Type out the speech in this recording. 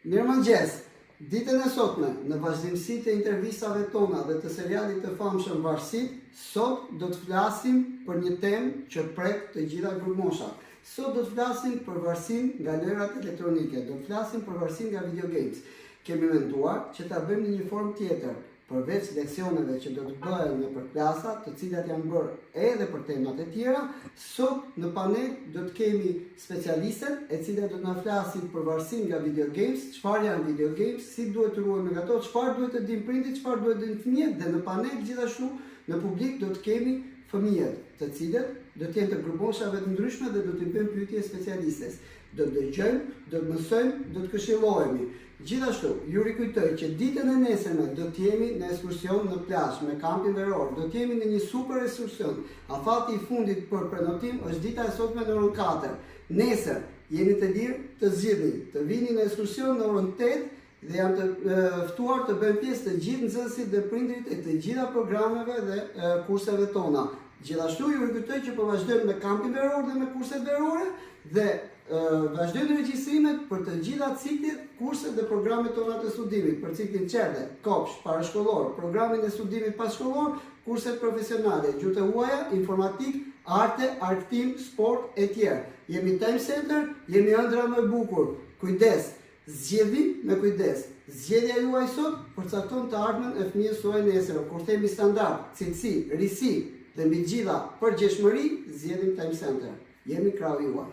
Mirëmëngjes. Ditën e sotme, në vazhdimsi të intervistave tona dhe të serialit të famshëm Varësit, sot do të flasim për një temë që prek të gjitha grupmoshat. Sot do të flasim për varësinë nga lërat elektronike, do të flasim për varësinë nga video games. Kemi menduar që ta bëjmë në një formë tjetër, përveç leksioneve që do të bëhen në përklasa, të cilat janë bërë edhe për temat e tjera, sot në panel do të kemi specialistët e cilat do të na flasin për varësinë nga video games, çfarë janë video games, si duhet të ruajmë nga ato, çfarë duhet të dinë prindit, çfarë duhet të dinë fëmijët, dhe në panel gjithashtu në publik do të kemi fëmijët, të cilët do të jenë të grupmoshave të ndryshme dhe do të bëjmë pyetje specialistes. Do të dëgjojmë, do të mësojmë, do të këshillohemi. Gjithashtu, ju rikujtoj që ditën e nesërme do të jemi në ekskursion në plazh me kampin veror. Do të jemi në një super ekskursion. Afati i fundit për prenotim është dita e sotme në orën 4. Nesër jeni të lirë të zgjidhni, të vini në ekskursion në orën 8 dhe jam të ftuar të bëjmë pjesë të gjithë nxënësit dhe prindrit e të gjitha programeve dhe kurseve tona. Gjithashtu ju rikujtoj që po vazhdojmë me kampin veror dhe me kurset verore dhe vazhdojnë regjistrimet për të gjitha ciklet, kurset dhe programet tona të studimit, për ciklin qerde, kopsh, parashkollor, programin e studimit pashkollor, kurset profesionale, gjuhë të huaja, informatik, arte, argëtim, sport e tjerë. Jemi time center, jemi ëndra më e bukur. Kujdes, zgjedhni me kujdes. Zgjedhja juaj sot përcakton të ardhmen e fëmijës suaj nesër. Kur themi standard, cilësi, risi dhe mbi gjitha përgjeshmëri, zgjedhim time center. Jemi krahu juaj.